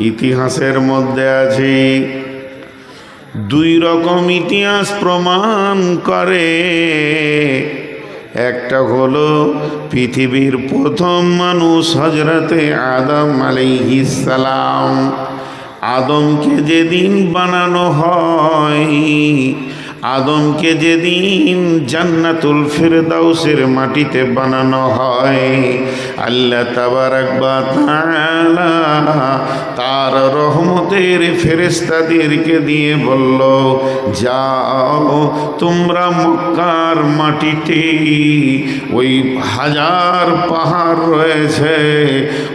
ইতিহাসের মধ্যে আছে দুই রকম ইতিহাস প্রমাণ করে। একটা হলো পৃথিবীর প্রথম মানুষ হযরতে আদম আলাইহিস সালাম। আদমকে যেদিন বানানো হয়, আদমকে যেদিন জান্নাতুল ফিরদাউসের মাটিতে বানানো হয়, আল্লাহ তাবারাক ওয়া তাআলা তার রহমতের ফেরেশতাদেরকে দিয়ে বলল, যাও তোমরা মক্কার মাটিতে ওই হাজার পাহাড় রয়েছে,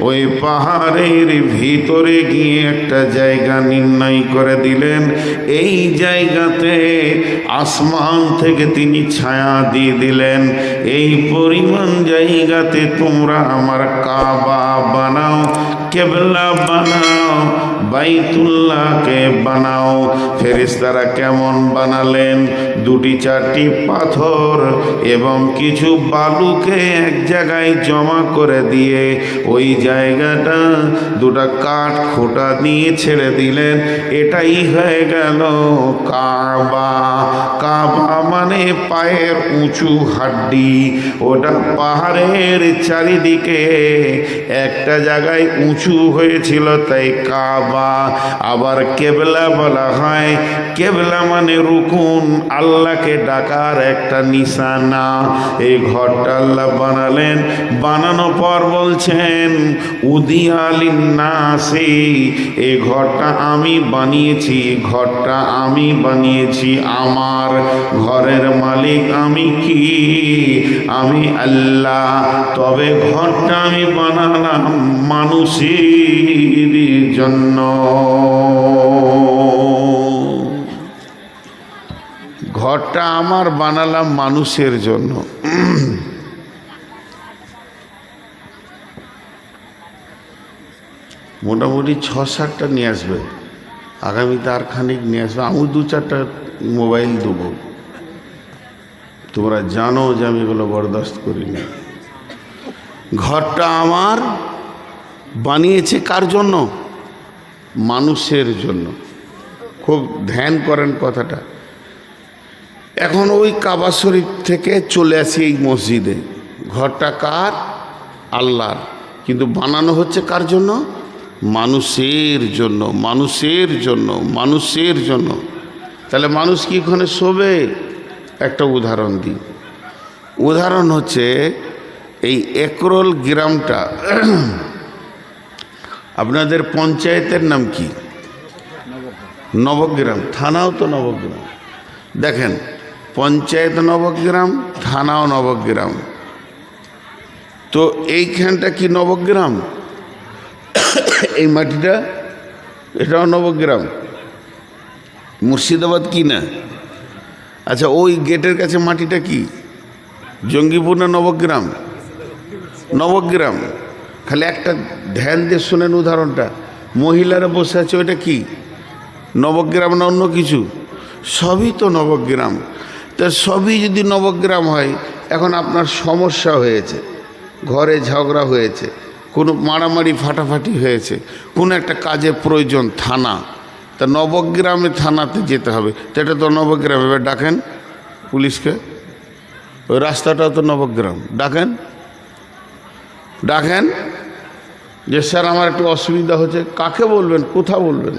ওই পাহাড়ের ভিতরে গিয়ে একটা জায়গা নির্ণয় করে দিলেন। এই জায়গাতে আসমান থেকে তিনি ছায়া দিয়ে দিলেন, এই পরিমাণ জায়গাতে তোমরা আমার কাবা বানাও, কেবলা বানাও, বাইতুল্লাহকে বানাও। ফেরেশতারা কেমন বানালেন? দুটি চারটি পাথর এবং কিছু বালুকে এক জায়গায় জমা করে দিয়ে ওই জায়গাটা দুটা কাঠ খোঁটা দিয়ে ছেড়ে দিলেন। এটাই হয়ে গেল কাবা। কাবা মানে পায়ের উঁচু হাড্ডি। ওটা পাহাড়ের চারিদিকে একটা জায়গায় উঁচু হয়েছিল, তাই কাবা। আবার কেবলা বলা হয়, কেবলা মানে রুকুন, আল্লাহকে ডাকার একটা নিশানা। এই ঘরটা আল্লাহ বানালেন, বানানোর পর বলছেন উদিয়া লিন্নাসি, এই ঘরটা আমি বানিয়েছি, ঘরটা আমি বানিয়েছি, আমার ঘরের মালিক আমি কি? আমি আল্লাহ। তবে ঘরটা আমি বানালাম মানুষের জন্য। ঘরটা আমার বানালাম মানুষের জন্য। মোটামুটি 6-7টা নিয়ে আসবে, আগামীতে আর খানিক নিয়ে আসবে। আমি 2-4টা মোবাইল দেবো। তোমরা জানো যে আমি এগুলো বরদাস্ত করি না। ঘরটা আমার বানিয়েছে কার জন্য? মানুষের জন্য। খুব ধ্যান করেন কথাটা। এখন ওই কাবা শরীফ থেকে চলে আসি এই মসজিদে। ঘরটা কার? আল্লাহর। কিন্তু বানানো হচ্ছে কার জন্য? মানুষের জন্য, মানুষের জন্য, মানুষের জন্য। তাহলে মানুষ কি ওখানে শোবে? একটা উদাহরণ দিই। উদাহরণ হচ্ছে এই একরোল গ্রামটা, আপনাদের পঞ্চায়েতের নাম কি? নবগ্রাম। থানাও তো নবগ্রাম। দেখেন, পঞ্চায়েত নবগ্রাম, থানাও নবগ্রাম। তো এইখানটা কি নবগ্রাম? এই মাটিটা, এটাও নবগ্রাম। মুর্শিদাবাদ কি না? আচ্ছা, ওই গেটের কাছে মাটিটা কি? জঙ্গিপুর না নবগ্রাম? নবগ্রাম। খালি একটা ধ্যান দিয়ে শোনেন উদাহরণটা। মহিলারা বসে আছে, ওইটা কি? নবগ্রাম না অন্য কিছু? সবই তো নবগ্রাম। তা সবই যদি নবগ্রাম হয়, এখন আপনার সমস্যা হয়েছে, ঘরে ঝগড়া হয়েছে, কোনো মারামারি ফাটাফাটি হয়েছে, কোনো একটা কাজে প্রয়োজন, থানা। তা নবগ্রামে থানাতে যেতে হবে, তো এটা তো নবগ্রাম। এবার ডাকেন পুলিশকে। ওই রাস্তাটাও তো নবগ্রাম। ডাকেন, ডাকেন যে স্যার আমার একটু অসুবিধা হচ্ছে। কাকে বলবেন? কোথা বলবেন?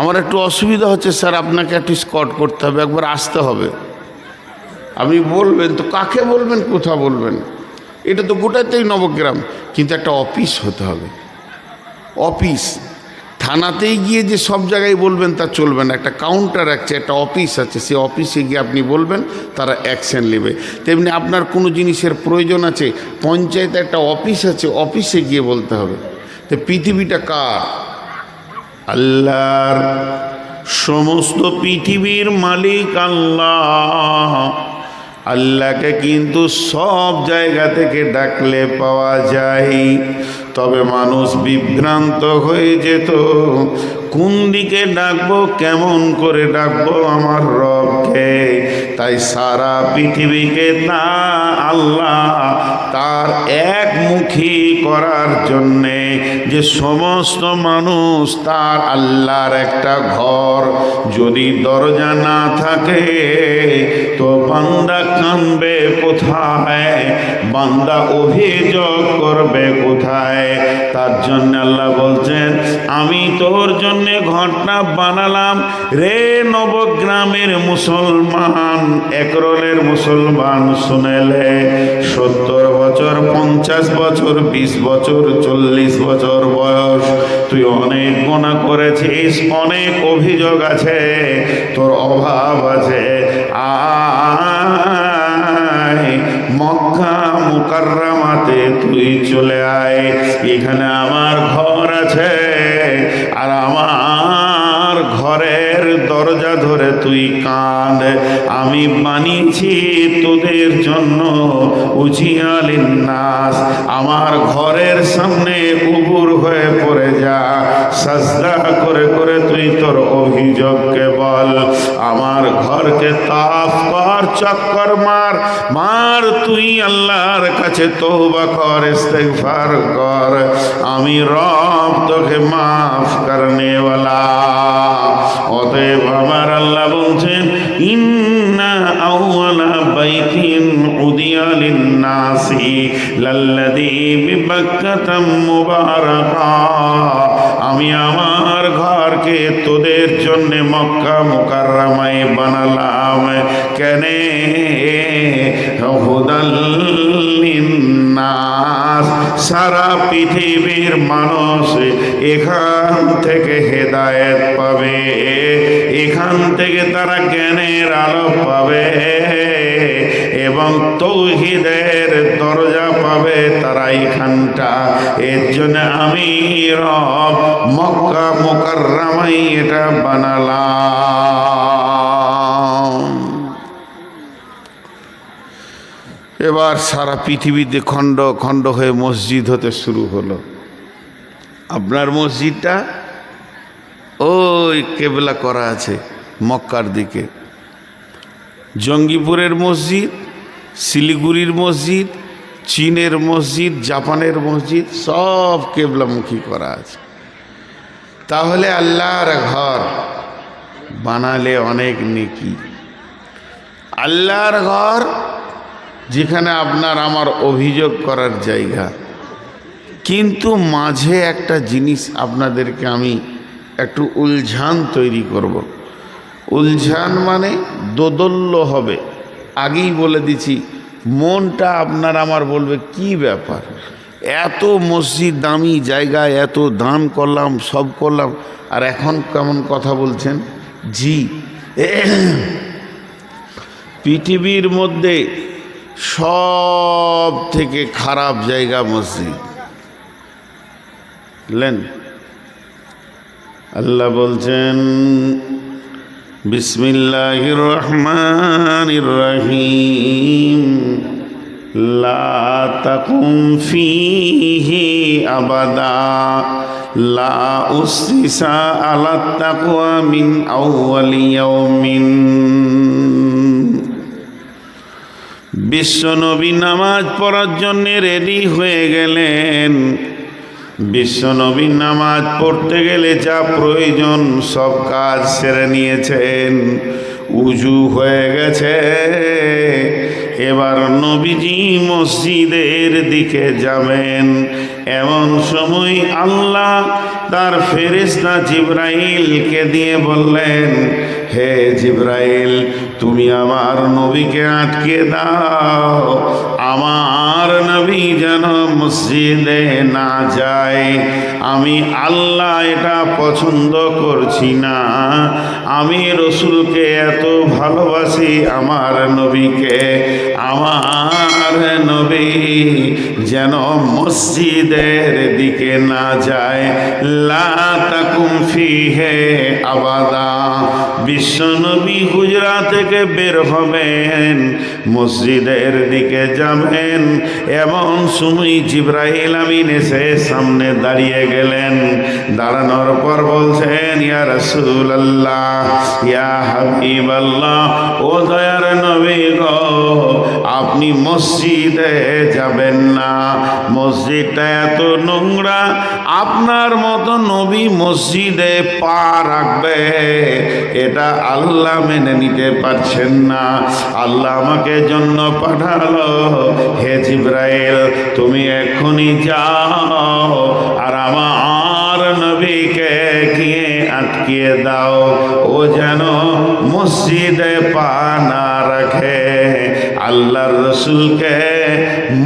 আমার একটু অসুবিধা হচ্ছে স্যার, আপনাকে একটু স্কট করতে হবে, একবার আসতে হবে। আপনি বলবেন তো কাকে বলবেন, কোথা বলবেন? এটা তো গোটাতেই নবগ্রাম। কিন্তু একটা অফিস হতে হবে, অফিস। থানাতেই গিয়ে যে সব জায়গায় বলবেন তা চলবে না। একটা কাউন্টার আছে, একটা অফিস আছে, সেই অফিসে গিয়ে আপনি বলবেন, তারা অ্যাকশন নেবে। তেমনি আপনার কোনো জিনিসের প্রয়োজন আছে, পঞ্চায়েতে একটা অফিস আছে, অফিসে গিয়ে বলতে হবে। তো পৃথিবীটা কার? আল্লাহর। সমস্ত পৃথিবীর মালিক আল্লাহ। আল্লাহকে কিন্তু সব জায়গা থেকে ডাকলে পাওয়া যায়। তবে মানুষ বিভ্রান্ত হয়ে যেত, কোন দিকে ডাকবো, কেমন করে ডাকবো আমার রবকে। তাই সারা পৃথিবীকে তা আল্লাহ তার একমুখী করার জন্যে যে সমস্ত মানুষ তার আল্লাহর একটা ঘর যদি দরজা না থাকে তো বান্দা কাঁদবে কোথায়, বান্দা অভিযোগ করবে কোথায়? তার জন্য আল্লাহ বলছেন আমি তোর জন্য ঘরটা বানালাম রে নবগ্রামের মুসলমান, একরলের মুসলমান শুনেলে 70 বছর 50 বছর 20 বছর 40 বছর বয়স তুই অনেক গুনাহ করেছিস, অনেক অভিযোগ আছে, তোর অভাব আছে, আয় মক্কা মুকাররমাতে তুই চলে আয়, এখানে আমার ঘর আছে আর আমার ঘরের দরজা ধরে তুই কাঁদ, আমি বানিয়েছি তোদের জন্য উজিয়ালিন নাস, আমার ঘরের সামনে উবুর হয়ে পড়ে যা, সাজদা করে করে তুই তোর অভিযোগকে বল, আমার ঘরকে তাফ কর, চক্কর মার মার, তুই আল্লাহর কাছে তওবা কর, ইস্তিগফার কর, আমি রব তোকে মাফ করনে ওয়ালা। অতএব আমার আল্লাহ বলছেন ইন্না আউয়ালা বাইতিন উদিয়া লিন-নাসি লাল্লাযী বিবাক্কাতা মুবারাকা, আমি আমার ঘরকে তোদের জন্য মক্কা মুকাররমায় বানালাম কেনে হুদাল লিন-নাস, সারা পৃথিবীর মানুষ এখান থেকে হেদায়েত পাবে, এখান থেকে তারা জ্ঞানের আলো পাবে এবং তৌহিদের দরজা পাবে তারা এখানটা। এর জন্য আমি রব মক্কা মুকাররমায় এটা বানালাম। এবার সারা পৃথিবীতে খণ্ড খণ্ড হয়ে মসজিদ হতে শুরু হলো। আপনার মসজিদটা ওই কেবলা করা আছে মক্কার দিকে, জঙ্গিপুরের মসজিদ, শিলিগুড়ির মসজিদ, চীনের মসজিদ, জাপানের মসজিদ সব কেবলামুখী করা আছে। তাহলে আল্লাহর ঘর বানালে অনেক নেকি। আল্লাহর ঘর যেখানে আপনার আমার অভিযোগ করার জায়গা, কিন্তু মাঝে একটা জিনিস আপনাদেরকে আমি একটু উলঝান তৈরি করব। উলঝান মানে দোদল্য হবে, আগেই বলে দিচ্ছি, মনটা আপনার আমার বলবে কি ব্যাপার, এত মসজিদ দামি জায়গায় এত দান করলাম সব করলাম আর এখন কেমন কথা বলছেন। জি, পৃথিবীর মধ্যে সব থেকে খারাপ জায়গা মসজিদ। লেন আল্লাহ বলছেন বিসমিল্লাহির রহমানির রহিম লা তাকুম ফীহি আবাদা লা উসসিসা আলা তাকওয়া মিন আউয়ালি ইয়াউমিন। বিশ্বনবী নামাজ পড়ার জন্য রেডি হয়ে গেলেন। বিশ্বনবী নামাজ পড়তে গেলে যা প্রয়োজন সব কাজ সেরে নিয়েছেন, উজু হয়ে গেছে। এবার নবীজি মসজিদের দিকে যাবেন, এমন সময় আল্লাহ তার ফেরেশতা জিবরাইলকে দিয়ে বললেন, হে জিবরাইল, তুমি আমার নবীকে আটকে দাও, আমার নবী যেন মসজিদে না যায়। আমি আল্লাহ এটা পছন্দ করছি না, আমি রসুলকে এত ভালোবাসি, আমার নবীকে, আমার নবী যেন মসজিদের দিকে না যায়। লা তাকুম ফিহে আবাদা। বিশ্বনবী হুজরা থেকে বের হবেন, মসজিদের দিকে যাবেন, এমন সময় জিবরাইল আমিন এসে সামনে দাঁড়িয়ে গেলেন। দাঁড়ানোর পর বলছেন, ইয়া রাসূলুল্লাহ, ইয়া হাবিবাল্লাহ, ও দয়ার নবী গো, আপনি মসজিদে যাবেন না, মসজিদটা এত নোংরা, আপনার মতো নবী মসজিদে পা রাখবে এটা আল্লাহ মেনে নিতে পারছেন না। আল্লাহ আমাকে জন্য পাঠালো, হে জিবরাইল, তুমি এক্ষুনি যাও আর আমার নবীকে গিয়ে আটকিয়ে দাও, ও যেন মসজিদে পা না রাখে। আল্লাহর রসুলকে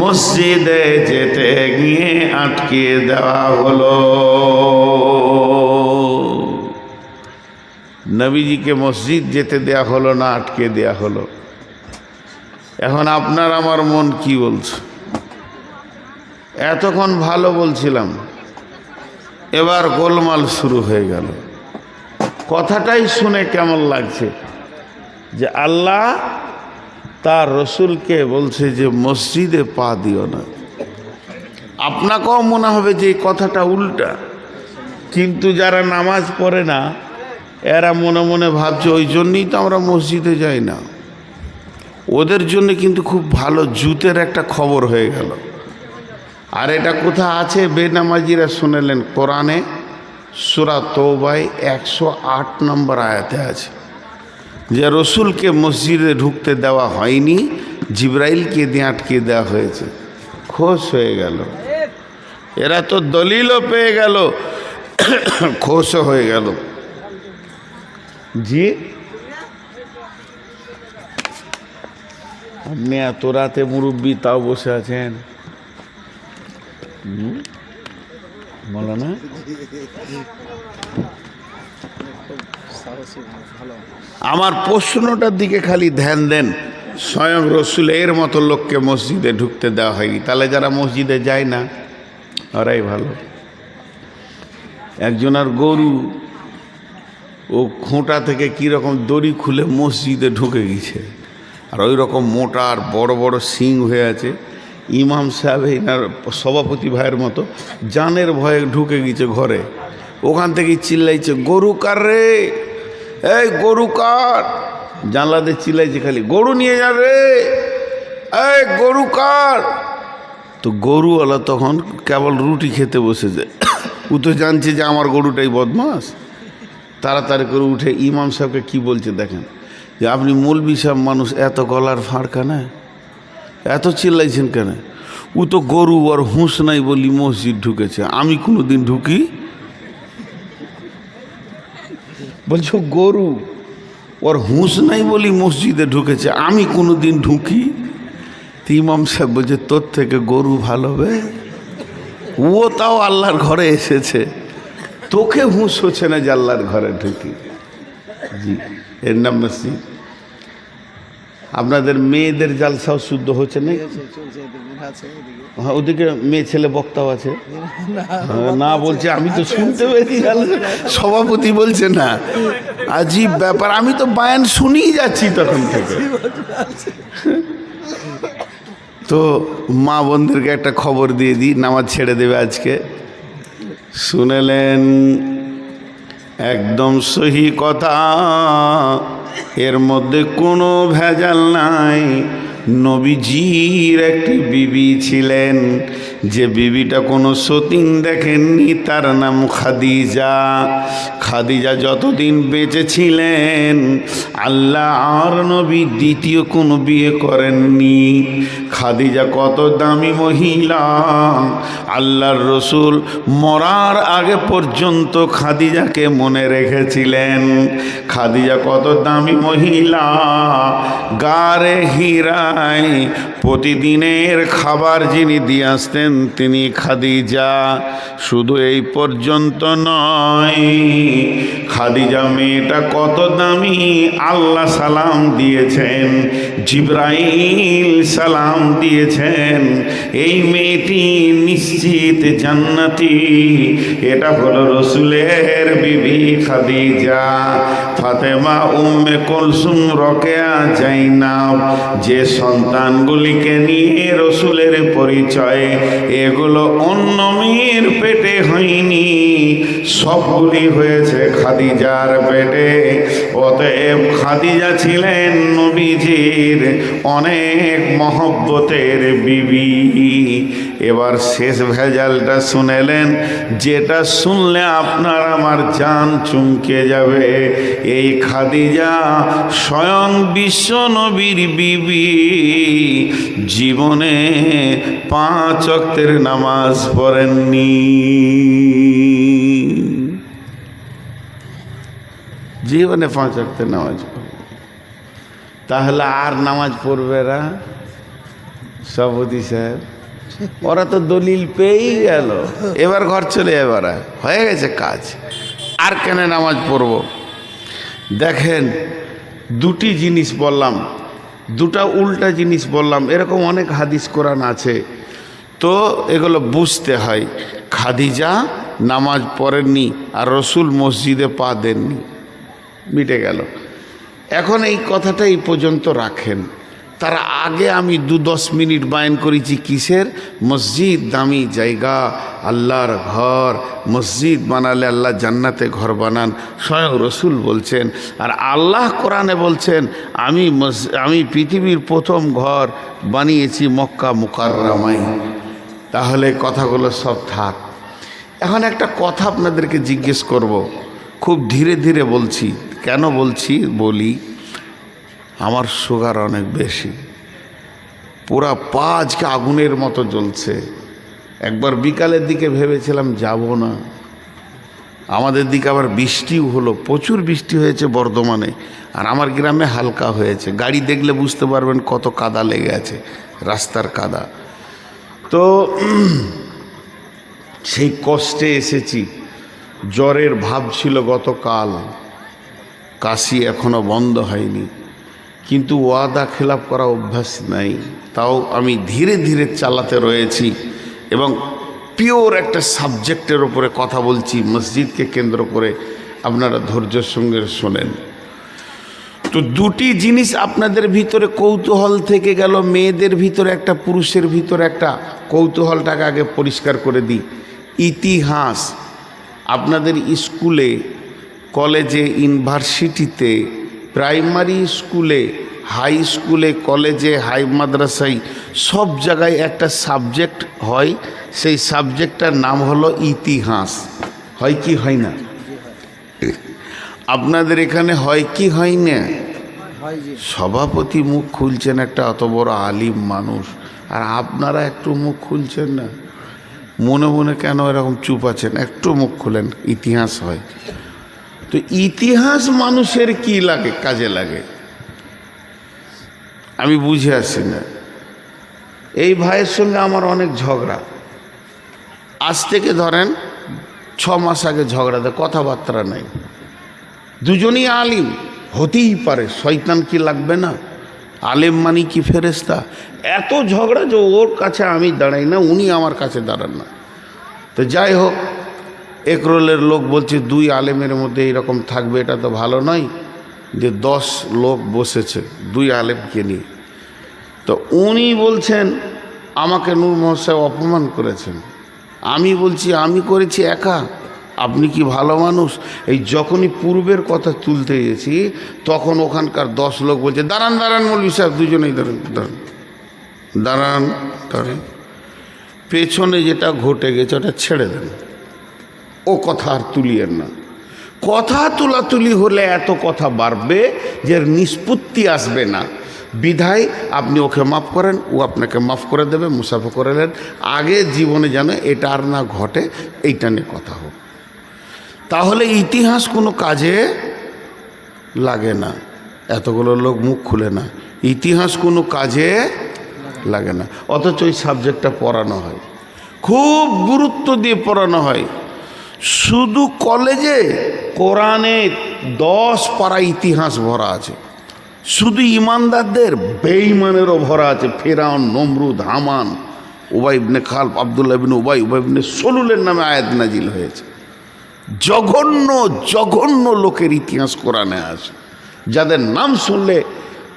মসজিদে যেতে গিয়ে আটকিয়ে দেওয়া হলো। নবীজিকে মসজিদ যেতে দেয়া হলো না, আটকে দেয়া হলো। এখন আপনার আমার মন কি বলছে? এতক্ষণ ভালো বলছিলাম, এবার গোলমাল শুরু হয়ে গেল। কথাটাই শুনে কেমন লাগছে যে আল্লাহ তার রসুলকে বলছে যে মসজিদে পা দিও না। আপনাকেও মনে হবে যে এই কথাটা উল্টা, কিন্তু যারা নামাজ পড়ে না এরা মনে মনে ভাবছে ওই জন্যই তো আমরা মসজিদে যাই না। ওদের জন্য কিন্তু খুব ভালো জুতের একটা খবর হয়ে গেল। আর এটা কোথা আছে? বেনামাজিরা শুনেলেন, কোরআনে সূরা তওবায় 108 নম্বর আয়াতে আছে যে রসুলকে মসজিদে ঢুকতে দেওয়া হয়নি, জিবরাইলকে দিয়ে আটকে দেওয়া হয়েছে। খোশ হয়ে গেল, এরা তো দলিলও পেয়ে গেল, খোশও হয়ে গেল। জি, আপনি এত রাতে মুরব্বী তাও বসে আছেন, বলো না? আমার প্রশ্নটার দিকে খালি ধ্যান দেন। স্বয়ং রসুলের মতো লোককে মসজিদে ঢুকতে দেওয়া হয়নি, তাহলে যারা মসজিদে যায় না ওরাই ভালো। একজনের গরু ও খোঁটা থেকে কীরকম দড়ি খুলে মসজিদে ঢুকে গেছে, আর ওই রকম মোটা আর বড় বড় শিং হয়ে আছে। ইমাম সাহেব এনার সভাপতি ভাইয়ের মতো জানের ভয়ে ঢুকে গেছে ঘরে, ওখান থেকে চিল্লাইছে, গরু কার রে, এই গরু কার। জানলাতে চিল্লাইছে খালি, গরু নিয়ে যাবে, এই গরু কার। তো গরুওয়ালা তখন কেবল রুটি খেতে বসেছে, ও তো জানছে যে আমার গরুটাই বদমাস। তাড়াতাড়ি করে উঠে ইমাম সাহেবকে কি বলছে দেখেন, যে আপনি মৌলবি সাহেব মানুষ, এত গলার ফাঁড় কেন, এত চিল্লাইছেন কেন? ও তো গরু, আর হুঁশ নাই বলি মসজিদ ঢুকেছে, আমি কোনো দিন ঢুকি? বলছো গরু ওর হুঁশ নাই বলি মসজিদে ঢুকেছে, আমি কোনো দিন ঢুকি? ইমাম সাহেব বলছে, তোর থেকে গরু ভালো হবে, ও তাও আল্লাহর ঘরে এসেছে, তোকে হুঁশ হচ্ছে না যে আল্লাহর ঘরে ঢুকি। জি, এর নাম মসজিদ। আপনাদের মেয়েদের জালসাও শুদ্ধ হচ্ছে না? হ্যাঁ, ওদিকে মেয়ে ছেলে বক্তাও আছে না বলছে, আমি তো শুনতে পেয়েছি, সভাপতি বলছে না। আজীব ব্যাপার, আমি তো বায়ান শুনেই যাচ্ছি তখন থেকে। তো মা বোনদেরকে একটা খবর দিয়ে দিই, নামাজ ছেড়ে দেবে আজকে। শুনেলেন, একদম সহি কথা, এর মধ্যে কোনো ভেজাল নাই। নবীজির একটি বিবি ছিলেন, যে বিবিটা কোনো সতীন দেখেননি, তার নাম খাদিজা। খাদিজা যতদিন বেঁচে ছিলেন আল্লাহ আর নবী দ্বিতীয় কোনো বিয়ে করেননি। খাদিজা কত দামি মহিলা, আল্লাহর রসুল মরার আগে পর্যন্ত খাদিজাকে মনে রেখেছিলেন। খাদিজা কত দামি মহিলা, গারে হীরায় প্রতিদিনের খাবার যিনি দিয়ে আসতেন তিনি খাদিজা। শুধু এই পর্যন্ত নয়, খাদিজা মেয়েটা কত দামি, আল্লাহ সালাম দিয়েছেন, জিবরাইল সালাম দিয়েছেন, এই মেয়েটি নিশ্চিত জান্নাতি। এটা হলো রসুলের বিবি খাদিজা। ফাতেমা, উম্মে কুলসুম, রোকেয়া, জাইনাব, যে সন্তানগুলিকে নিয়ে রসুলের পরিচয় এগুলো অন্য মেয়ের পেটে হয়নি, সবগুলি হয়েছে খাদিজার পেটে। অতএব খাদিজা ছিলেন নবীজির অনেক মহব্বতের বিবি। এবার শেষ ভেজালটা শুনেলেন, যেটা শুনলে আপনার আমার জান চুমকে যাবে। এই খাদিজা স্বয়ং বিশ্ব নবীর বিবি, জীবনে 5 ওয়াক্তের নামাজ পড়েননি। জীবনে 5 ওয়াক্তের নামাজ পড়ে, তাহলে আর নামাজ পড়বে না? সভাপতি সাহেব, ওরা তো দলিল পেয়েই গেল, এবার ঘর চলে এবার হয়ে গেছে কাজ, আর কেন নামাজ পড়ব? দেখেন, দুটি জিনিস বললাম, দুটা উল্টা জিনিস বললাম, এরকম অনেক হাদিস কোরআন আছে, তো এগুলো বুঝতে হয়। খাদিজা নামাজ পড়েননি আর রসুল মসজিদে পা দেননি, মিটে গেল। এখন এই কথাটা এই পর্যন্ত রাখেন। তার আগে আমি 2-10 মিনিট বায়ান করেছি কিসের? মসজিদ দামি জায়গা, আল্লাহর ঘর, মসজিদ বানালে আল্লাহ জান্নাতে ঘর বানান, স্বয়ং রসুল বলছেন। আর আল্লাহ কোরআনে বলছেন, আমি পৃথিবীর প্রথম ঘর বানিয়েছি মক্কা মুকাররমায়। তাহলে কথাগুলো সব থাক। এখন একটা কথা আপনাদেরকে জিজ্ঞেস করব, খুব ধীরে ধীরে বলছি। কেন বলছি? বলি, আমার সুগার অনেক বেশি, পুরা পা আজকে আগুনের মতো জ্বলছে। একবার বিকালের দিকে ভেবেছিলাম যাব না, আমাদের দিকে আবার বৃষ্টিও হলো, প্রচুর বৃষ্টি হয়েছে বর্ধমানে, আর আমার গ্রামে হালকা হয়েছে। গাড়ি দেখলে বুঝতে পারবেন কত কাদা লেগে আছে, রাস্তার কাদা। তো সেই কষ্টে এসেছি। জ্বরের ভাব ছিল গতকাল, কাশি এখনো বন্ধ হয়নি, কিন্তু ওয়াদা খেলাপ করা অভ্যাস নাই, তাও আমি ধীরে ধীরে চালাতে রয়েছি। এবং পিওর একটা সাবজেক্টের ওপরে কথা বলছি, মসজিদকে কেন্দ্র করে, আপনারা ধৈর্যের সঙ্গে শোনেন। তো দুটি জিনিস আপনাদের ভিতরে কৌতূহল থেকে গেল, মেয়েদের ভিতরে একটা, পুরুষের ভিতরে একটা। কৌতূহলটাকে আগে পরিষ্কার করে দিই। ইতিহাস আপনাদের স্কুলে, কলেজে, ইউনিভার্সিটিতে, প্রাইমারি স্কুলে, হাই স্কুলে, কলেজে, হাই মাদ্রাসায়, সব জায়গায় একটা সাবজেক্ট হয়, সেই সাবজেক্টটার নাম হলো ইতিহাস। হয় কি হয় না? আপনাদের এখানে হয় কি হয় না? সভাপতি মুখ খুলছেন, একটা অত বড় আলিম মানুষ, আর আপনারা একটু মুখ খুলছেন না। মনে মনে কেন এরকম চুপ আছেন? একটু মুখ খুলেন। ইতিহাস হয়। তো ইতিহাস মানুষের কি লাগে, কাজে লাগে? আমি বুঝে আসি না। এই ভাইয়ের সঙ্গে আমার অনেক ঝগড়া, আজ থেকে ধরেন 6 মাস আগে ঝগড়া, কথাবার্তা নাই। দুজনই আলিম, হতেই পারে, শয়তান কি লাগবে না? আলেম মানি কি ফেরেস্তা? এত ঝগড়া যে ওর কাছে আমি দাঁড়াই না, উনি আমার কাছে দাঁড়ান না। তো যাই হোক, একরোলের লোক বলছে 2 আলেমের মধ্যে এইরকম থাকবে, এটা তো ভালো নয়। যে 10 লোক বসেছে 2 আলেমকে নিয়ে, তো উনি বলছেন আমাকে নূর মোহাম্মদ সাহেব অপমান করেছেন। আমি বলছি আমি করেছি একা, আপনি কি ভালো মানুষ? এই যখনই পূর্বের কথা তুলতে গেছি, তখন ওখানকার 10 লোক বলছে দাঁড়ান দাঁড়ান মৌলভী সাহেব, দুজনেই দাঁড়ান দাঁড়ান দাঁড়ান দাঁড়ান, পেছনে যেটা ঘটে গেছে ওটা ছেড়ে দেন, ও কথা আর তুলিয়েন না। কথা তুলাতুলি হলে এত কথা বাড়বে যে নিষ্পত্তি আসবে না। বিধায় আপনি ওকে মাফ করেন, ও আপনাকে মাফ করে দেবে, মুসাফা করে নেন। আগে জীবনে যেন এটা আর না ঘটে, এইটা নিয়ে কথা হোক। তাহলে ইতিহাস কোনো কাজে লাগে না। এতগুলো লোক মুখ খুলে না, ইতিহাস কোনো কাজে লাগে না, অথচ ওই সাবজেক্টটা পড়ানো হয়, খুব গুরুত্ব দিয়ে পড়ানো হয়। শুধু কলেজে কোরআনে 10 পারা ইতিহাস ভরা আছে, শুধু ইমানদারদের, বেঈমানেরও ভরা আছে। ফেরাউন, নমরুদ, হামান, উবাই ইবনে খালফ, আব্দুল্লাহ ইবনে উবাই, উবাই ইবনে সলুলের নামে আয়াত নাজিল হয়েছে। জঘন্য জঘন্য লোকের ইতিহাস কোরআনে আছে, যাদের নাম শুনলে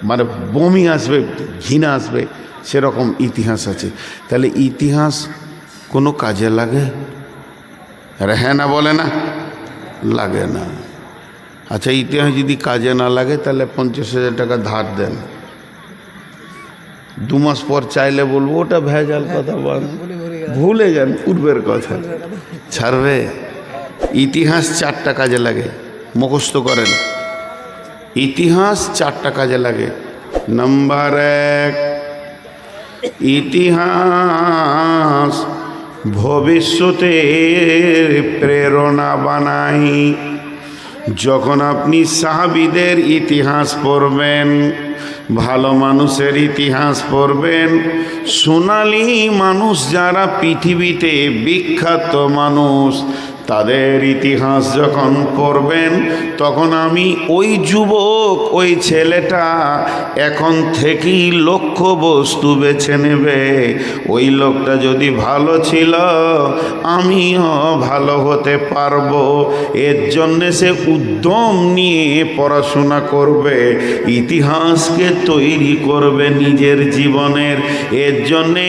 মানে বমি আসবে, ঘৃণা আসবে, সেরকম ইতিহাস আছে। তাহলে ইতিহাস কোনো কাজে লাগে? আরে হ্যাঁ না বলে না, লাগে না। আচ্ছা, ইতিহাস যদি কাজে না লাগে তাহলে 50,000 টাকা ধার দেন, 2 মাস পর চাইলে বলবো ওটা ভেজাল কথা, ভুলে যান পূর্বের কথা, ছাড়বে। ইতিহাস 4টা কাজে লাগে, মুখস্থ করেন। ইতিহাস 4টা কাজে লাগে। নাম্বার 1, ইতিহাস ভবিষ্যতের প্রেরণা বানাই। যখন আপনি সাহাবীদের ইতিহাস পড়বেন, ভালো মানুষের ইতিহাস পড়বেন, সোনালী মানুষ যারা পৃথিবীতে বিখ্যাত মানুষ, তাদের ইতিহাস যখন পড়বেন, তখন আমি ওই যুবক, ওই ছেলেটা এখন থেকেই লক্ষ্য বস্তু বেছে নেবে। ওই লোকটা যদি ভালো ছিল, আমিও ভালো হতে পারবো। এর জন্যে সে উদ্যম নিয়ে পড়াশোনা করবে, ইতিহাসকে তৈরি করবে নিজের জীবনের। এর জন্যে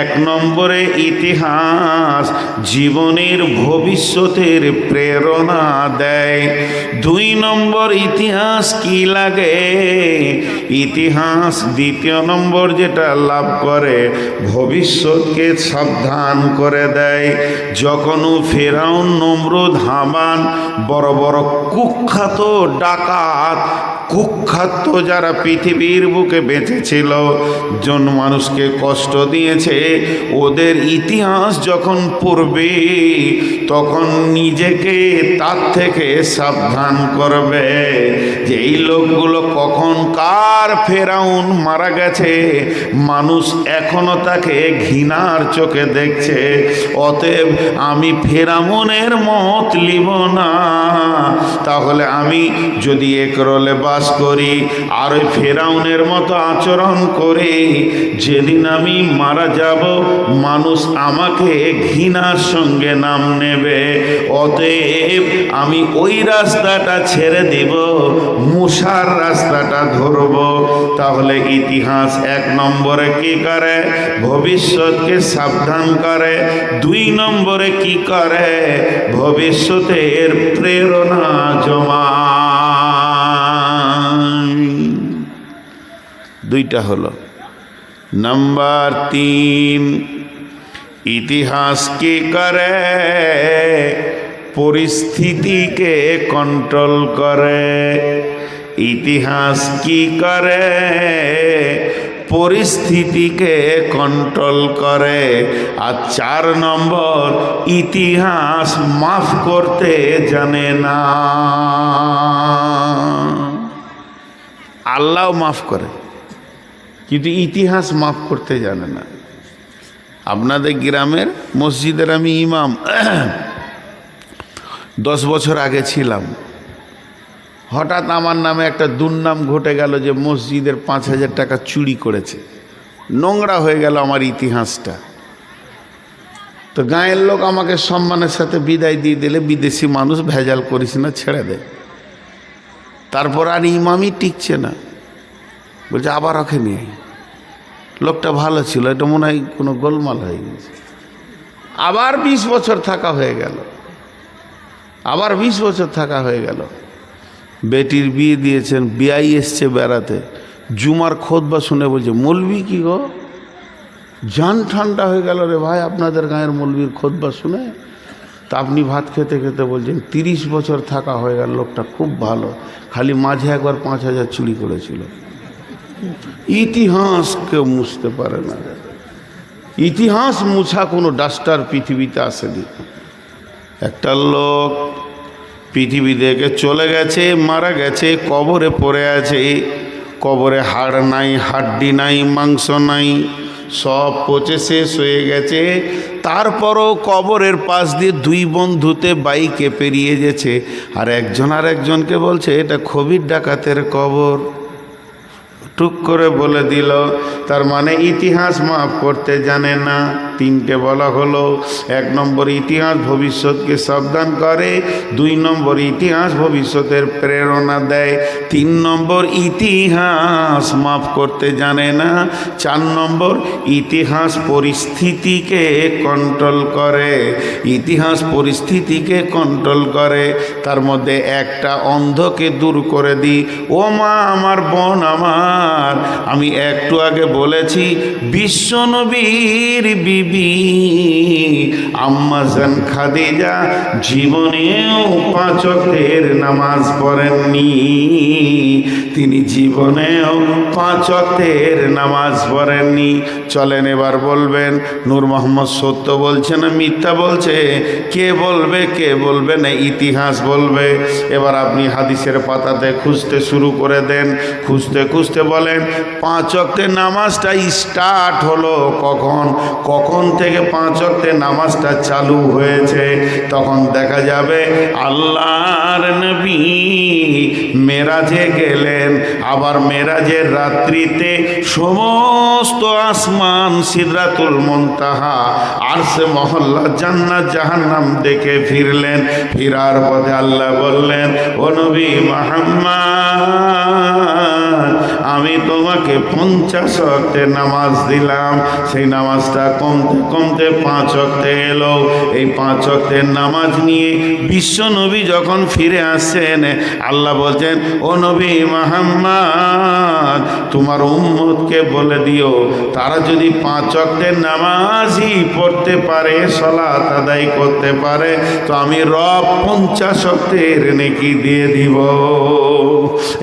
1 নম্বরে ইতিহাস জীবনের ভবিষ্যতের প্রেরণা দেয়। 2 নম্বর ইতিহাস কি লাগে? ইতিহাস 2য় নম্বর যেটা লাভ করে, ভবিষ্যৎকে সাবধান করে দেয়। যখন ফেরাউন, নমরুদ, হামান, বড় বড় কুখ্যাত ডাকাত, কুখ্যাত যারা পৃথিবীর বুকে বেঁচেছিল, জন মানুষকে কষ্ট দিয়েছে, ওদের ইতিহাস যখন পড়বে, তখন নিজেকে তার থেকে সাবধান করবে যে এই লোকগুলো কখন কার ফেরাউন মারা গেছে, মানুষ এখনো তাকে ঘৃণার চোখে দেখছে। অতএব আমি ফেরাউনের মত লিব না। তাহলে আমি যদি একরলে বাস করি আর ওই ফেরাউনের মতো আচরণ করে যেদিন আমি মারা যাব, মানুষ আমাকে ঘৃণার সঙ্গে নাম নেবে। অতএব আমি ওই রাস্তাটা ছেড়ে দিব, মুসার রাস্তাটা ধরব। তাহলে ইতিহাস 1 নম্বরে কি করে? ভবিষ্যৎকে সাবধান করে। 2 নম্বরে কি করে? ভবিষ্যতের প্রেরণা জমায়। 2টা হলো। নাম্বার 3, ইতিহাস কি করে? পরিস্থিতিকে কন্ট্রোল করে। ইতিহাস কি করে? পরিস্থিতিকে কন্ট্রোল করে। আর 4 নম্বর, ইতিহাস মাফ করতে জানে না। আল্লাহ মাফ করে, কিন্তু ইতিহাস মাফ করতে জানে না। আপনাদের গ্রামের মসজিদের আমি ইমাম 10 বছর আগে ছিলাম। হঠাৎ আমার নামে একটা দুর্নাম ঘটে গেল যে মসজিদের 5,000 টাকা চুরি করেছে। নোংরা হয়ে গেল আমার ইতিহাসটা। তো গাঁয়ের লোক আমাকে সম্মানের সাথে বিদায় দিয়ে দিলে, বিদেশি মানুষ ভেজাল করিস না, ছেড়ে দে। তারপর আর ইমামই টিকছে না, বলছে আবার ওকে নিয়ে। লোকটা ভালো ছিল, এটা মনে হয় কোনো গোলমাল হয়ে গেছে। আবার 20 বছর থাকা হয়ে গেল, আবার 20 বছর থাকা হয়ে গেল। বেটির বিয়ে দিয়েছেন, বিয়াই এসছে বেড়াতে, জুমার খুতবা শুনে বলছে, মৌলবি কি গো, জান ঠান্ডা হয়ে গেল রে ভাই আপনাদের গাঁয়ের মৌলবির খুতবা শুনে। তা আপনি ভাত খেতে খেতে বলছেন 30 বছর থাকা হয়ে গেল, লোকটা খুব ভালো, খালি মাঝে একবার 5,000 চুরি করেছিল। ইতিহাস কেউ মুছতে পারে না। ইতিহাস মুছা কোনো ডাস্টার পৃথিবীতে আসেনি। একটা লোক পৃথিবী থেকে চলে গেছে, মারা গেছে, কবরে পড়ে আছে। কবরে হাড় নাই, হাড্ডি নাই, মাংস নাই, সব পচে শেষ হয়ে গেছে। তারপরও কবরের পাশ দিয়ে 2 বন্ধুতে বাইকে পেরিয়ে গেছে, আর একজন আর একজনকে বলছে এটা খবির ডাকাতের কবর। টুক করে বলে দিল, তার মানে ইতিহাস মাফ করতে জানে না। তিনটে বলা হলো। 1 নম্বর ইতিহাস ভবিষ্যৎকে সাবধান করে, 2 নম্বর ইতিহাস ভবিষ্যতের প্রেরণা দেয়, 3 নম্বর ইতিহাস মাফ করতে জানে না, 4 নম্বর ইতিহাস পরিস্থিতিকে কন্ট্রোল করে। ইতিহাস পরিস্থিতিকে কন্ট্রোল করে। তার মধ্যে একটা অন্ধকে দূর করে দিই। ও মা আমার, বোন আমার, আমি একটু আগে বলেছি বিশ্বনবীর বিবি আম্মা জান খাদিজা জীবনেও 5 ওয়াক্তের নামাজ পড়েননি। তিনি জীবনেও 5 ওয়াক্তের নামাজ পড়েননি। চলেন এবার বলবেন নূর মোহাম্মদ সত্য বলছে না মিথ্যা বলছে? কে বলবে? কে বলবে না ইতিহাস বলবে। এবার আপনি হাদিসের পাতাতে খুঁজতে শুরু করে দেন। খুঁজতে খুঁজতে বলেন 5 ওয়াক্তের নামাজটা স্টার্ট হলো কখন? কখন থেকে 5 ওয়াক্তের নামাজটা চালু হয়েছে? তখন দেখা যাবে আল্লাহর নবী মেরাজে গেলেন। আবার মেরাজের রাত্রিতে সমস্ত আসমান, সিদরাতুল মুনতাহা, আরশে মহল্লা, জান্নাত জাহান্নাম দেখে ফিরলেন। ফিরার পথে আল্লাহ বললেন, ও নবী মুহাম্মদ, আমি তোমাকে 50 ওয়াক্তের নামাজ দিলাম। সেই নামাজটা কমতে কমতে 5 ওয়াক্তে এলো। এই 5 ওয়াক্তের নামাজ নিয়ে বিশ্ব নবী যখন ফিরে আসছেন, আল্লাহ বলছেন, ও নবী মুহাম্মদ, তোমার উম্মতকে বলে দিও তারা যদি 5 ওয়াক্তের নামাজই পড়তে পারে, সালাত আদায় করতে পারে, তো আমি রব 50 ওয়াক্তের নেকি দিয়ে দিব।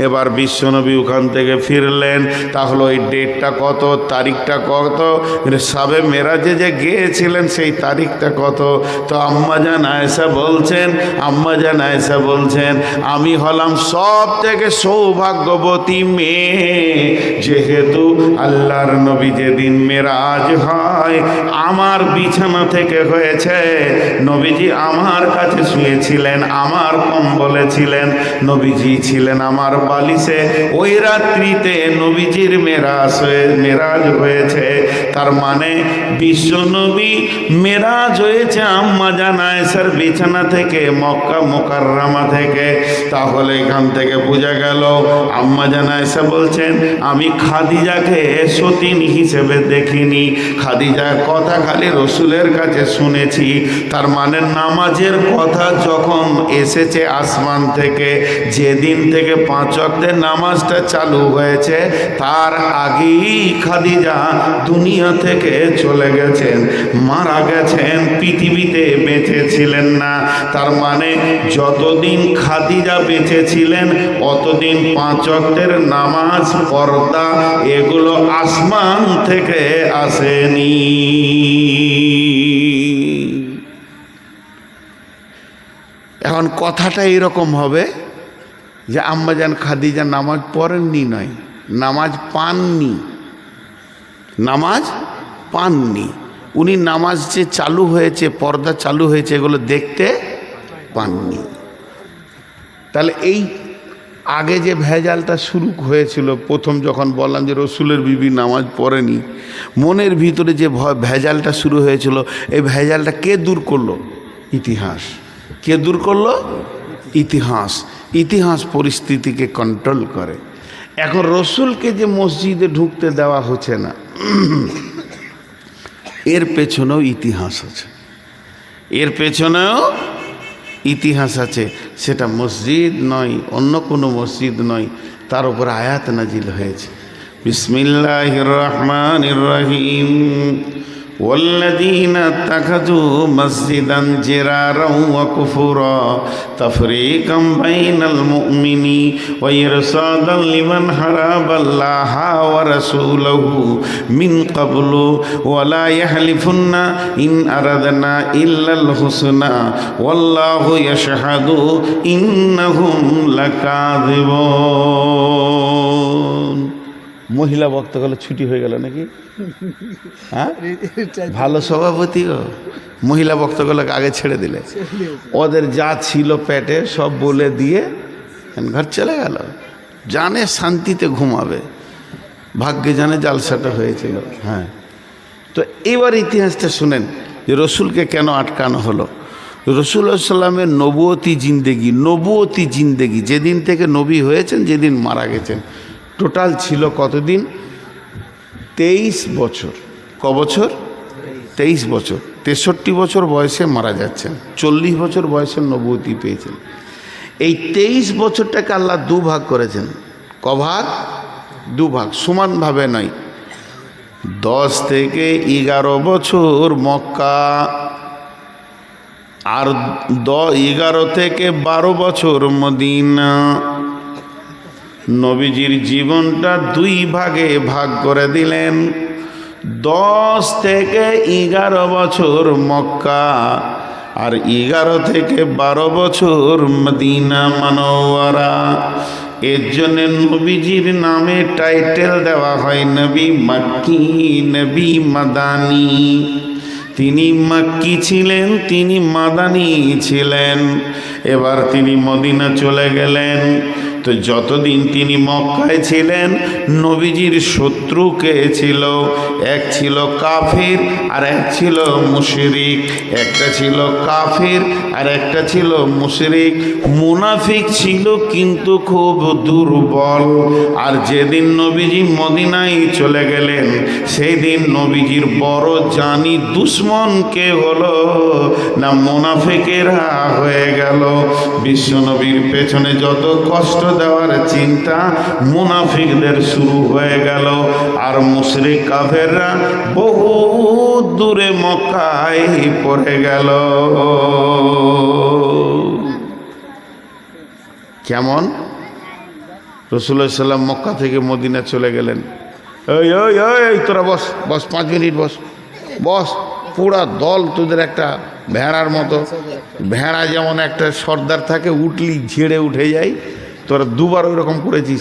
এবার বিশ্বনবী ওখান থেকে ফিরলেন। তাহলে ওই ডেটটা কত, তারিখটা কত, সাবে মেরাজে যে গিয়েছিলেন সেই তারিখটা কত? তো আম্মাজান আয়েশা বলছেন আমি হলাম সব থেকে সৌভাগ্যবতী মেয়ে, যেহেতু আল্লাহর নবী যেদিন মেরাজ হয় আমার বিছানা থেকে হয়েছে। নবীজি আমার কাছে শুয়েছিলেন, আমার কম্বলে ছিলেন, নবীজি ছিলেন আমার বালিশে। ওই রাত্রিতে নবীজির মেরাজ হয়েছে। তার মানে বিশ্ব নবী মেরাজ হয়েছে আম্মা জান আয়েশার বিছানা থেকে, মক্কা মুকাররমা থেকে। তাহলে এখান থেকে বোঝা গেল আম্মা জান আয়েশা বলছেন আমি খাদিজাকে সতীন হিসেবে দেখিনি, খাদিজার কথা খালি রসুলের কাছে শুনেছি। তার মানে নামাজের কথা যখন এসেছে আসমান থেকে, যেদিন থেকে 5 ওয়াক্তের নামাজটা চালু হয়েছে তার আগেই খাদিজা দুনিয়া থেকে চলে গেছেন, মারা গেছেন, পৃথিবীতে বেঁচে ছিলেন না। তার মানে যতদিন খাদিজা বেঁচে ছিলেন অতদিন 5 ওয়াক্তের নামাজ, পর্দা এগুলো আসমান থেকে আসেনি। এখন কথাটা এরকম হবে যে আম্মাজান খাদিজা নামাজ পড়েননি নয়, নামাজ পাননি। উনি নামাজ যে চালু হয়েছে, পর্দা চালু হয়েছে, এগুলো দেখতে পাননি। তাহলে এই আগে যে ভেজালটা শুরু হয়েছিল, প্রথম যখন বললাম যে রসুলের বিবি নামাজ পড়েনি, মনের ভিতরে যে ভেজালটা শুরু হয়েছিল, এই ভেজালটা কে দূর করলো? ইতিহাস। কে দূর করলো? ইতিহাস। ইতিহাস পরিস্থিতিকে কন্ট্রোল করে। এখন রসুলকে যে মসজিদে ঢুকতে দেওয়া হচ্ছে না, এর পেছনেও ইতিহাস আছে, এর পেছনেও ইতিহাস আছে। সেটা মসজিদ নয়, অন্য কোনো মসজিদ নয়, তার উপর আয়াত নাজিল হয়েছে। বিসমিল্লাহির রহমানির রহিম। والذين اتخذوا مسجدا جرارا وكفرا تفريقا بين المؤمنين وإرصادا لمن حارب الله ورسوله من قبل ولا يحلفن إن أردنا إلا الحسنى والله يشهد إنهم لكاذبون। মহিলা বক্তাগুলো ছুটি হয়ে গেল নাকি? হ্যাঁ, ভালো সভাপতি গো, মহিলা বক্তাগুলোকে আগে ছেড়ে দিলে, ওদের যা ছিল পেটে সব বলে দিয়ে ঘর চলে গেল। জানে শান্তিতে ঘুমাবে, ভাগ্যে জানে জালসাটা হয়েছিল। হ্যাঁ, তো এবার ইতিহাসটা শুনেন যে রসুলকে কেন আটকানো হলো। রসুল্লাহ সাল্লামের নবুয়তি জিন্দেগি যেদিন থেকে নবী হয়েছেন, যেদিন মারা গেছেন, টোটাল ছিল কতদিন? 23 বছর। ক বছর? 23 বছর। 63 বছর বয়সে মারা যাচ্ছেন, 40 বছর বয়সে নবুয়তি পেয়েছেন। এই 23 বছরটাকে আল্লাহ দুভাগ করেছেন। কভাগ? দুভাগ, সমানভাবে নয়। 10 থেকে 11 বছর মক্কা, আর 11 থেকে 12 বছর মদিনা। নবীজির জীবনটা 2 ভাগে ভাগ করে দিলেন। 10 থেকে 11 বছর মক্কা, আর 11 থেকে 12 বছর মদিনা মানওয়ারা। এর জন্য নবীজির নামে টাইটেল দেওয়া হয় নবী মক্কি, নবী মাদানী। তিনি মক্কি ছিলেন, তিনি মাদানী ছিলেন। এবার তিনি মদিনা চলে গেলেন। তো যতদিন তিনি মক্কায় ছিলেন, নবীজির শত্রু কে ছিল? এক ছিল কাফির আর এক ছিল মুশরিক। একটা ছিল কাফির আর একটা ছিল মুশরিক। মুনাফিক ছিল কিন্তু খুব দুর্বল। আর যেদিন নবীজি মদিনায় চলে গেলেন, সেই দিন নবীজির বড় জানি দুশ্মন কে হলো? না মুনাফিকেরা হয়ে গেল। বিশ্বনবীর পেছনে যত কষ্ট দেওয়ার চিন্তা, মুনাফিকদের শুরু হয়ে গেল। আর মুশরিক কাফেররা বহু দূরে মক্কায় পড়ে গেল। কেমন? রাসূলুল্লাহ সাল্লাম মক্কা থেকে মদিনা চলে গেলেন। এই ওই ওই তোরা বস বস, 5 মিনিট বস বস। পুরা দল তোদের একটা ভেড়ার মতো। ভেড়া যেমন একটা সর্দার থাকে, উঠলি ঝেড়ে উঠে যায়, তোরা 2বার ওই রকম করেছিস।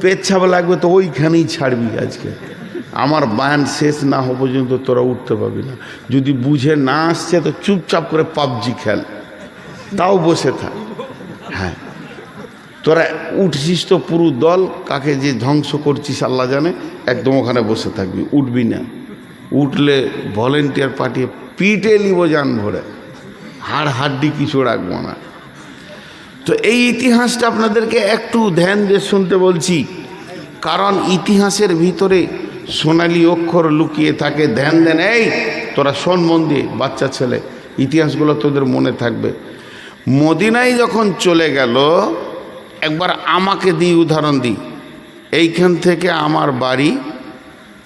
পেচ্ছাপ লাগবে তো ওইখানেই ছাড়বি। আজকে আমার বায়ান শেষ না হওয়া পর্যন্ত তোরা উঠতে পারবি না। যদি বুঝে না আসছে তো চুপচাপ করে পাবজি খেল, তাও বসে থাক। হ্যাঁ, তোরা উঠছিস তো পুরো দল, কাকে যে ধ্বংস করছিস আল্লাহ জানে। একদম ওখানে বসে থাকবি, উঠবি না। উঠলে ভলেন্টিয়ার পাঠিয়ে পিটে নিব জান ভরে, হাড় হাড্ডি কিছু রাখবো না। তো এই ইতিহাসটা আপনাদেরকে একটু ধ্যান দিয়ে শুনতে বলছি, কারণ ইতিহাসের ভিতরে সোনালী অক্ষর লুকিয়ে থাকে। ধ্যান দেন, এই তোরা শোন মন দিয়ে, বাচ্চা ছেলে, ইতিহাসগুলো তোদের মনে থাকবে। মদিনায় যখন চলে গেল, একবার আমাকে দিই উদাহরণ দিই। এইখান থেকে আমার বাড়ি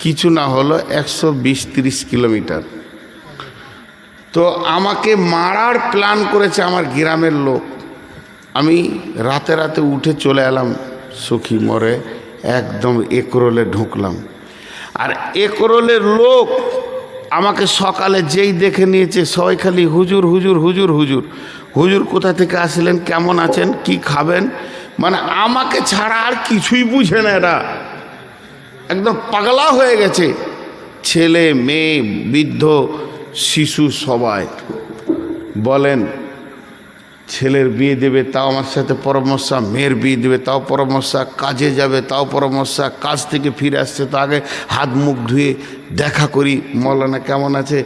কিছু না হলো 120-30 কিলোমিটার। তো আমাকে মারার প্ল্যান করেছে আমার গ্রামের লোক। আমি রাতে রাতে উঠে চলে এলাম সখী মোড়ে, একদম একরোলে ঢুকলাম। আর একরোলের লোক আমাকে সকালে যেই দেখে নিয়েছে, সবাই খালি হুজুর হুজুর হুজুর হুজুর হুজুর। কোথা থেকে আসলেন, কেমন আছেন, কি খাবেন, মানে আমাকে ছাড়া আর কিছুই বুঝে না। এরা একদম পাগলা হয়ে গেছে। ছেলে মেয়ে বৃদ্ধ শিশু সবাই বলেন। ছেলের বিয়ে দেবে তাও আমার সাথে পরামর্শ, মেয়ের বিয়ে দেবে তাও পরামর্শ, কাজে যাবে তাও পরামর্শ, কাজ থেকে ফিরে আসছে তো আগে হাত মুখ ধুয়ে দেখা করি, মৌলানা কেমন আছে।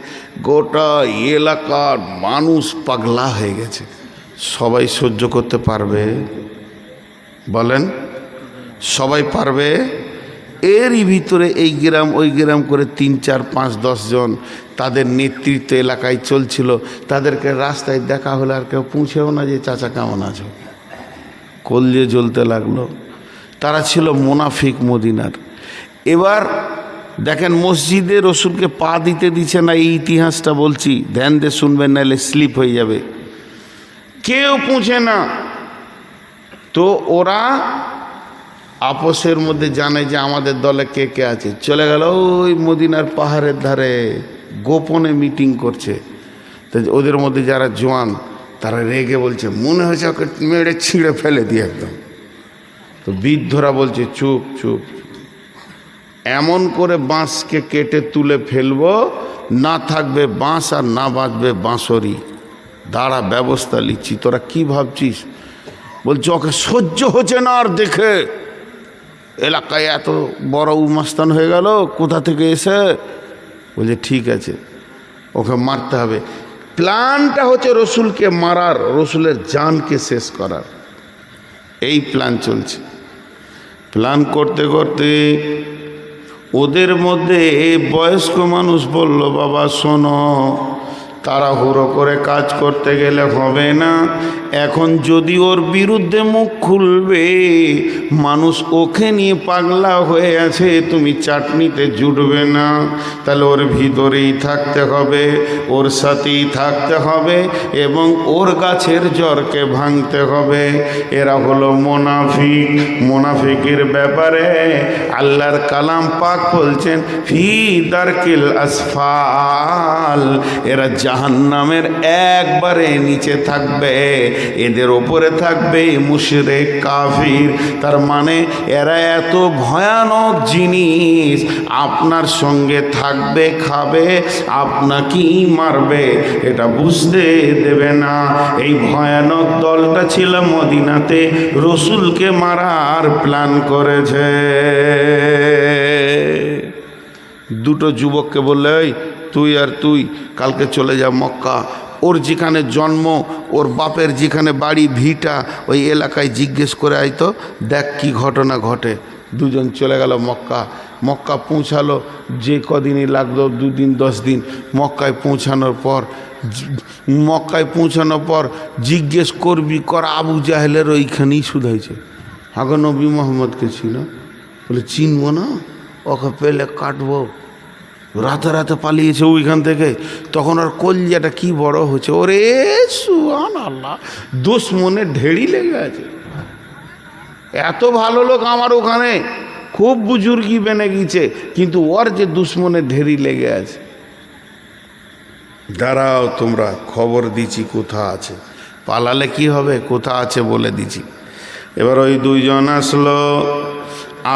গোটা এলাকার মানুষ পাগলা হয়ে গেছে। সবাই সহ্য করতে পারবে? বলেন, সবাই পারবে? এরই ভিতরে এই গ্রাম ওই গ্রাম করে 3, 4, 5, 10 জন তাদের নেতৃত্ব এলাকায় চলছিল। তাদেরকে রাস্তায় দেখা হলে আর কেউ পৌঁছেও না যে চাচা কেমন আছো, কলজে জ্বলতে লাগলো। তারা ছিল মুনাফিক মদিনার। এবার দেখেন, মসজিদে রসুলকে পা দিতে দিচ্ছে না। এই ইতিহাসটা বলছি, ধ্যান দিয়ে শুনবেন, নাহলে স্লিপ হয়ে যাবে। কেউ পৌঁছে না। তো ওরা আপোষের মধ্যে জানে যে আমাদের দলে কে কে আছে। চলে গেল ওই মদিনার পাহাড়ের ধারে, গোপনে মিটিং করছে। তো ওদের মধ্যে যারা জোয়ান, তারা রেগে বলছে, মনে হয়েছে ওকে মেরে ছিঁড়ে ফেলে দিয়ে একদম। তো বৃদ্ধরা বলছে, চুপ চুপ, এমন করে বাঁশকে কেটে তুলে ফেলবো, না থাকবে বাঁশ আর না বাঁচবে বাঁশরি। দাঁড়া, ব্যবস্থা নিচ্ছি। তোরা কি ভাবছিস? বলছে ওকে সহ্য হচ্ছে না আর দেখে। এলাকায় এত বড় উমাস্তান হয়ে গেল, কোথা থেকে এসে বলছে ঠিক আছে, ওকে মারতে হবে। প্ল্যানটা হচ্ছে রসুলকে মারার, রসুলের জানকে শেষ করার, এই প্ল্যান চলছে। প্ল্যান করতে করতে ওদের মধ্যে বয়স্ক মানুষ বলল, বাবা শোনো, তাড়াহুড়ো করে কাজ করতে গেলে হবে না। এখন যদি ওর বিরুদ্ধে মুখ খুলবে, মানুষ ওকে নিয়ে পাগলা হয়ে আছে, তুমি চাটনিতে জুটবে না। তাহলে ওর ভিতরেই থাকতে হবে, ওর সাথেই থাকতে হবে এবং ওর গাছের জড়কে ভাঙতে হবে। এরা হলো মোনাফিক। মোনাফিকের ব্যাপারে আল্লাহর কালাম পাক বলছেন, ফি দারকিল আসফাল, এরা জাহান্নামের একবারে নিচে থাকবে, এদের ওপরে থাকবে মুশরিক কাফির। তার মানে এরা এত ভয়ানক জিনিস, আপনার সঙ্গে থাকবে, খাবে, আপনাকেই মারবে, এটা বুঝতে দেবে না। এই ভয়ানক দলটা ছিল মদিনাতে, রসুলকে মারার প্ল্যান করেছে। দুটো যুবককে বললে, এই তুই আর তুই কালকে চলে যা মক্কা, ওর যেখানে জন্ম, ওর বাপের যেখানে বাড়ি ভিটা, ওই এলাকায় জিজ্ঞেস করে আইতো, দেখ কি ঘটনা ঘটে। দুজন চলে গেল মক্কা। মক্কা পৌঁছালো, যে কদিনই লাগলো, 2 দিন 10 দিন। মক্কায় পৌঁছানোর পর জিজ্ঞেস করবি কর, আবু জাহেলের ওইখানেই শুধাইছে, আগে নবী মোহাম্মদকে ছিল, বলে চিনবো না, ওকে পেলে কাটবো। রাতে রাতে পালিয়েছে ওইখান থেকে। তখন আর কলজাটা কি বড় হচ্ছে, ওরে সুবহানাল্লাহ, দুশ্মনে ঢেড়ি লেগে আছে। এত ভালো লোক আমার ওখানে, খুব বুজুর্গি বেনে গিয়েছে, কিন্তু ওর যে দুশ্মনে ঢেড়ি লেগে আছে। দাঁড়াও, তোমরা খবর দিচ্ছি কোথা আছে, পালালে কি হবে, কোথা আছে বলে দিচ্ছি। এবার ওই দুইজন আসলো,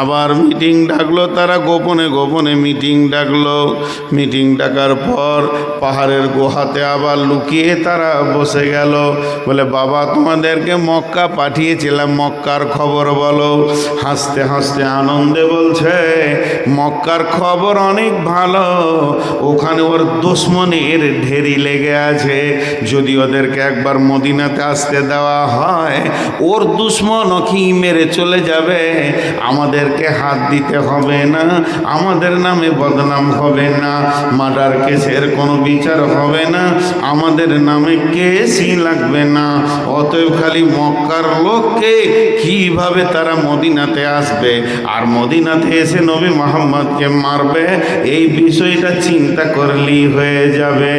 আবার মিটিং ডাকলো, তারা গোপনে গোপনে মিটিং ডাকলো। মিটিং ডাকার পর পাহাড়ের গুহাতে আবার লুকিয়ে তারা বসে গেল। বলে, বাবা তোমাদেরকে মক্কা পাঠিয়েছিলাম, মক্কার খবর বলো। হাসতে হাসতে আনন্দে বলছে, মক্কার খবর অনেক ভালো, ওখানে ওর দুশমনের ঢেরি লেগে আছে। যদি ওদেরকে একবার মদিনাতে আসতে দেওয়া হয়, ওর দুশমন কি মেরে চলে যাবে, আমাদেরকে হাত দিতে হবে না, আমাদের নামে বদনাম হবে না, মার্ডার কেসের কোনো বিচার হবে না, আমাদের নামে কেসই লাগবে না। অতএব খালি মক্কার লোককে কিভাবে তারা মদিনাতে আসবে আর মদিনাতে এসে নবী মুহাম্মদকে মারবে, এই বিষয়টা চিন্তা করলেই হয়ে যাবে।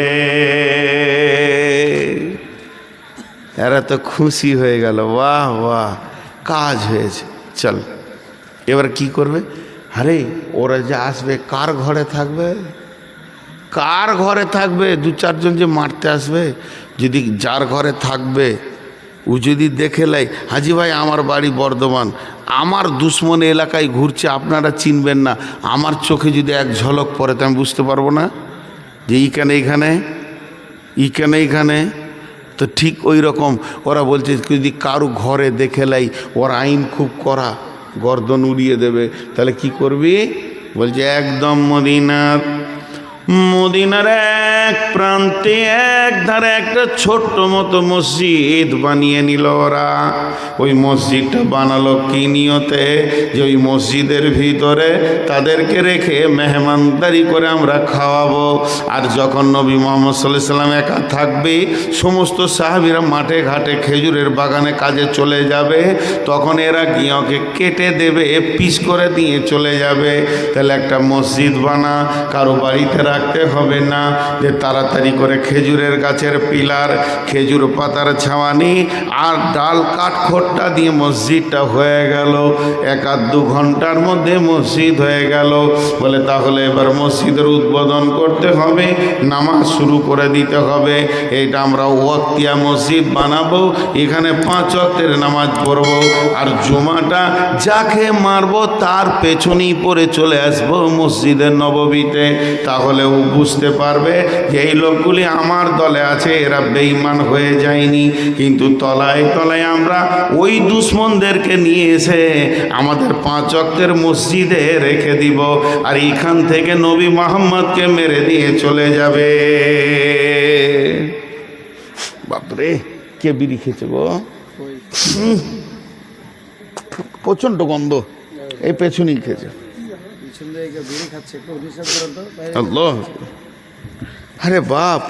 এরা তো খুশি হয়ে গেল, বাহ বাহ, কাজ হয়েছে, চল। এবার কি করবে? আরে ওরা যে আসবে, কার ঘরে থাকবে, কার ঘরে থাকবে? 2-4 জন যে মারতে আসবে, যদি যার ঘরে থাকবে ও যদি দেখে লাই, হাজি ভাই আমার বাড়ি বর্ধমান, আমার দুশ্মন এলাকায় ঘুরছে, আপনারা চিনবেন না, আমার চোখে যদি এক ঝলক পড়ে তো আমি বুঝতে পারবো না যে এইখানে। তো ঠিক ওই রকম ওরা বলছে, যদি কারো ঘরে দেখে লাই, ওর আইন খুব কড়া, গর্দন উড়িয়ে দেবে। তাহলে কি করবি? বলছে একদম মদিনার এক প্রান্তে এক ধারে একটা ছোট্ট মতো মসজিদ বানিয়ে নিল ওরা। ওই মসজিদটা বানালো কি নিয়তে? যে ওই মসজিদের ভিতরে তাদেরকে রেখে মেহমানদারি করে আমরা খাওয়াবো। আর যখন নবী মুহাম্মদ সাল্লাল্লাহু আলাইহি ওয়াসাল্লাম একা থাকবে, সমস্ত সাহাবীরা মাঠে ঘাটে খেজুরের বাগানে কাজে চলে যাবে, তখন এরা গিয়ে ওকে কেটে দেবে, পিস করে দিয়ে চলে যাবে। তাহলে একটা মসজিদ বানা, কারো বাড়িতে রাখতে হবে না, যে তাড়াতাড়ি করে খেজুরের গাছের পিলার, খেজুর পাতার ছাওয়ানি আর ডাল কাঠখোট্টা দিয়ে মসজিদটা হয়ে গেল। 1-2 ঘন্টার মধ্যে মসজিদ হয়ে গেল। বলে তাহলে এবার মসজিদের উদ্বোধন করতে হবে, নামাজ শুরু করে দিতে হবে। এইটা আমরা ওয়াক্তিয়া মসজিদ বানাবো, এখানে 5 ওয়াক্তের নামাজ পড়বো, আর জুমাটা যাকে মারবো তার পেছনেই পড়ে চলে আসবো মসজিদের নববীতে। তাহলে তাহলেও বুঝতে পারবে যে এই লোকগুলি আমার দলে আছে, এরা বেঈমান হয়ে যায়নি। কিন্তু তলায় তলায় আমরা ওই দুশ্মনদেরকে নিয়ে এসে আমাদের 5 ওয়াক্তের মসজিদে রেখে দিব, আর এখান থেকে নবী মুহাম্মদকে মেরে দিয়ে চলে যাবে। বাপরে, কে বিড়ি খেয়েছে গো? প্রচন্ড গন্ধ, এই পেছনেই খেয়েছে। আল্লাহ, আরে বাপ,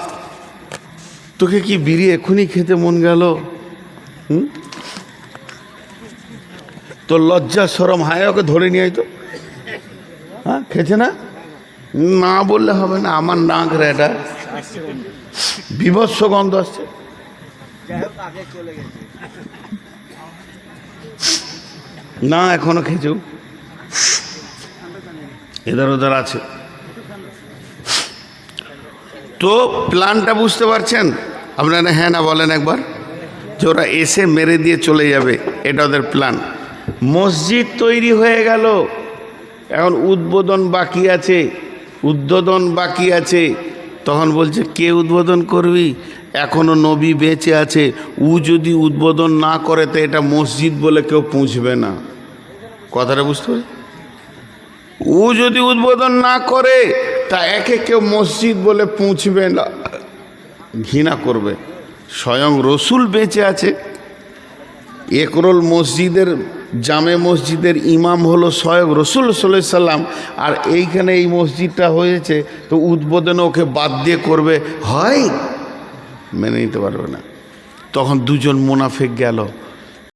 তোকে কি বিড়ি এখনই খেতে মন গেল? তোর লজ্জা শরম হায়, ওকে ধরে নিয়ে আয় তো। হ্যাঁ, খেয়েছে না? না বললে হবে না, আমার নাক রে, এটা বিভৎস গন্ধ আসছে। না, এখনো খেয়েছেও, এধার ওধার আছে। তো প্ল্যানটা বুঝতে পারছেন আপনারা? হ্যাঁ না বলেন একবার, যে ওরা এসে মেরে দিয়ে চলে যাবে, এটা ওদের প্ল্যান। মসজিদ তৈরি হয়ে গেল, এখন উদ্বোধন বাকি আছে, তখন বলছে কে উদ্বোধন করবি? এখনো নবী বেঁচে আছে, ও যদি উদ্বোধন না করে তো এটা মসজিদ বলে কেউ পুঁছবে না। কথাটা বুঝতে পারি? ও যদি উদ্বোধন না করে তা একে কেউ মসজিদ বলে পুঁছবে না, ঘৃণা করবে। স্বয়ং রসুল বেঁচে আছে, একরোল মসজিদের, জামে মসজিদের ইমাম হলো স্বয়ং রসুল সাল্লাল্লাহু আলাইহি সাল্লাম, আর এইখানে এই মসজিদটা হয়েছে, তো উদ্বোধনে ওকে বাদ দিয়ে করবে, হয় মেনে নিতে পারবে না। তখন দুজন মুনাফিক গেল,